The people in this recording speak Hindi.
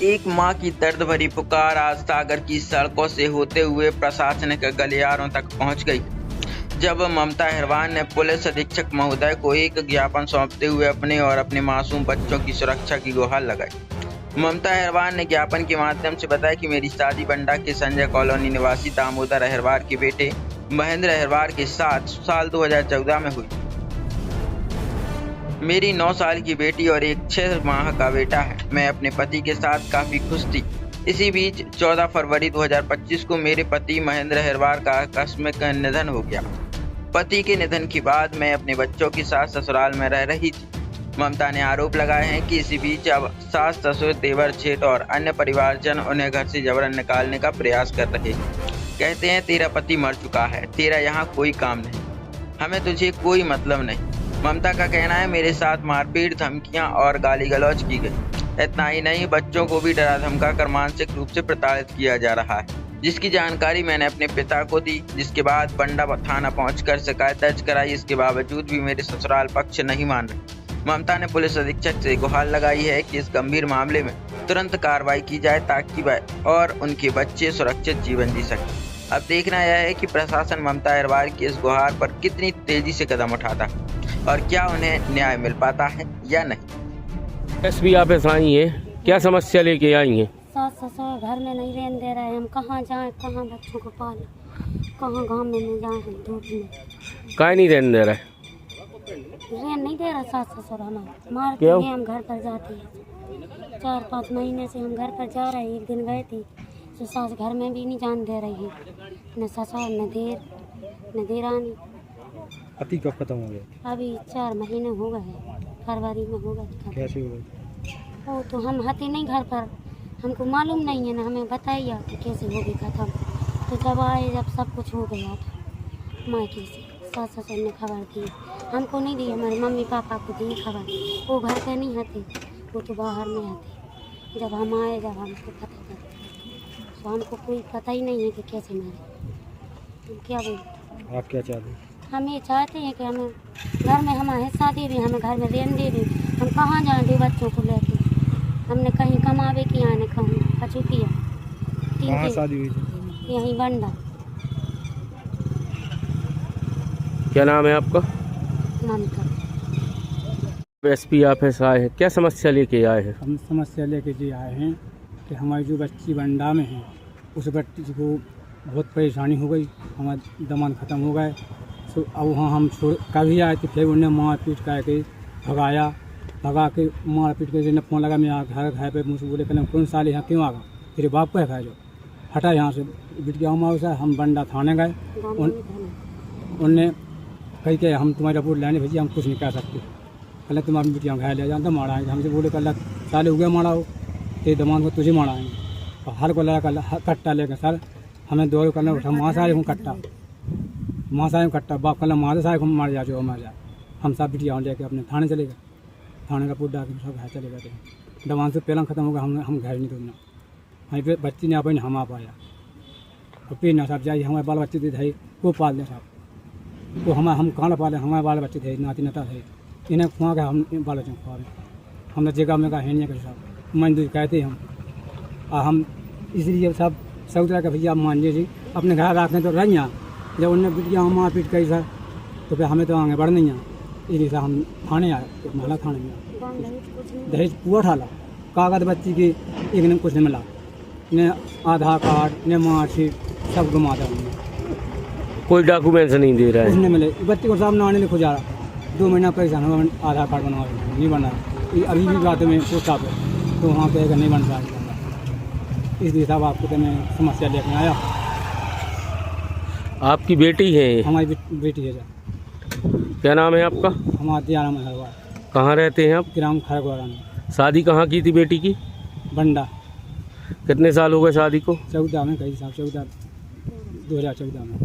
एक मां की दर्द भरी पुकार आज सागर की सड़कों से होते हुए प्रशासनिक गलियारों तक पहुंच गई, जब ममता अहिरवार ने पुलिस अधीक्षक महोदय को एक ज्ञापन सौंपते हुए अपने और अपने मासूम बच्चों की सुरक्षा की गुहार लगाई। ममता अहिरवार ने ज्ञापन के माध्यम से बताया कि मेरी शादी बंडा के संजय कॉलोनी निवासी दामोदर अहिरवार के बेटे महेंद्र अहिरवार के साथ साल 2014 में हुई। मेरी 9 साल की बेटी और एक 6 माह का बेटा है। मैं अपने पति के साथ काफी खुश थी। इसी बीच 14 फरवरी 2025 को मेरे पति महेंद्र अहिरवार का आकस्मिक निधन हो गया। पति के निधन के बाद मैं अपने बच्चों के साथ ससुराल में रह रही थी। ममता ने आरोप लगाए हैं कि इसी बीच अब सास, ससुर, देवर, जेठ और अन्य परिवारजन उन्हें घर से जबरन निकालने का प्रयास कर रहे हैं। कहते हैं तेरा पति मर चुका है, तेरा यहाँ कोई काम नहीं, हमें तुझे कोई मतलब नहीं। ममता का कहना है मेरे साथ मारपीट, धमकियां और गाली गलौज की गई। इतना ही नहीं, बच्चों को भी डरा धमका कर मानसिक रूप से प्रताड़ित किया जा रहा है, जिसकी जानकारी मैंने अपने पिता को दी, जिसके बाद बंडा थाना पहुंचकर शिकायत दर्ज कराई। इसके बावजूद भी मेरे ससुराल पक्ष नहीं मान रहे। ममता ने पुलिस अधीक्षक से गुहार लगाई है कि इस गंभीर मामले में तुरंत कार्रवाई की जाए ताकि वह और उनके बच्चे सुरक्षित जीवन जी सकें। अब देखना यह है कि प्रशासन ममता अहिरवार की इस गुहार पर कितनी तेजी से कदम उठाता है और क्या उन्हें न्याय मिल पाता है या नहीं। एसपी ऑफिस आई है, क्या समस्या लेके आई हैं? सास ससुर घर में नहीं रहने दे रहे, हम कहाँ जाएं, कहाँ बच्चों को पालें, कहाँ गांव में नहीं जाएं, धूप में। काहे नहीं रहने दे रहा है? रहने नहीं दे रहा सास ससुर, हमारे मारते हैं। हम घर पर जाते हैं, 4-5 महीने से हम घर पर जा रहे हैं। एक दिन गए थे तो सास घर में भी नहीं जाने दे रही है, न ससुर न देरानी। पति कब खत्म हो गया? अभी 4 महीने हो गए, फरवरी में हो गए। कैसे हो गए? वो तो हम हते नहीं घर पर, हमको मालूम नहीं है ना, हमें बताइए कि कैसे हो गई खत्म। तो जब आए, जब सब कुछ हो गया तो मायके से सास ससुर ने खबर दी, हमको नहीं दी, हमारे मम्मी पापा को दी खबर। वो घर पे नहीं आते, वो तो बाहर में आते। जब हम आए, जब हमको पता चला तो हमको कोई पता ही नहीं है कि कैसे मरे। क्या बोलते? आप क्या चाहते हैं? हम ये चाहते हैं कि हमें घर में हमारा हिस्सा दे दें, हमें घर में रहने दे दें। हम कहाँ जाएँ 2 बच्चों को लेके? हमने कहीं कमावे किया न कहूँ कचू किया। कहाँ शादी हुई थी? यहीं बंडा। क्या नाम है आपका? ममता। एसपी ऑफिस आए हैं, क्या समस्या लेके आए हैं? हम समस्या लेके जी आए हैं कि हमारी जो बच्ची बंडा में है, उस बच्ची को बहुत परेशानी हो गई। हमारे दमन ख़त्म हो गए। तो अब वहाँ हम कभी आए थे, फिर उन्हें मार पीट करके भगा के मार पीट के ने फ़ोन लगा, मैं घर पे मुझसे बोले कहना कौन साल यहाँ क्यों आ गया, तेरे बाप को है जो हटा यहाँ से। बिटिया हम बंडा थाने गए, उनने कही कि हम तुम्हारी रिपोर्ट लेने भेजी, हम कुछ नहीं कह सकते। कल तुम्हारी बिटिया घर ले जाता मारा है, हमसे बोले कल साले उगे मारा हो, तेरे दमान को तुझे मारा है। और हर को लगा कल कट्टा लेकर सर हमें दौड़ करना उठा, माँ सारे हूँ कट्टा, माँ सारे कट्टा, बाप कल मारे सारे हम मार जा जो मार जा। हम सब बिटिया लेके अपने थाने चले गए, थाने का पुट डाल सब घर चले गए थे। दमान से पहला ख़त्म हो गया, हम घर नहीं दूंगा। वहीं पर बच्ची ने अपन हम आ पाया और फिर ना साहब जाइए हमारे बाल बच्चे थे धाई वो पाल दें साहब, वो हम कहाँ पाले, हमारे बाल बच्चे थे, नाती नता थे, इन्हें खुआ के हम बाल बच्चों को खुआ रहे। हमने जगह में कहा है नहीं कर साहब मंदिर कहते हम, और हम इसलिए सब तरह का भैया मान लीजिए अपने घर रखें तो रही। जब उन्हें बिटिया मार पीट करी सर तो फिर हमें तो आगे बढ़ नहीं है, इसलिए हम थाने आए। तो माला थाने में दहेज पूरा ठाला, कागज बच्ची की एक ने कुछ नहीं मिला, ने आधार कार्ड ने मार्कशीट सब घुमा था। कोई डॉक्यूमेंट्स नहीं दे रहा है, कुछ नहीं मिले। बच्चे को सामने आने लिखो जा रहा, 2 महीना परेशान हुआ, आधार कार्ड बनवा नहीं बना। अभी भी बात में पोस्ट ऑफिस तो वहाँ पे नहीं बन रहा, इसलिए साहब आपको मैं समस्या लेकर आया। आपकी बेटी है? हमारी बेटी है। क्या नाम है आपका? हमारा दियारा में हरवा। कहाँ रहते हैं आप? ग्राम खरगोरा में। शादी कहाँ की थी बेटी की? बंडा। कितने साल हो गए शादी को? 14 में कही साहब, 2014 में।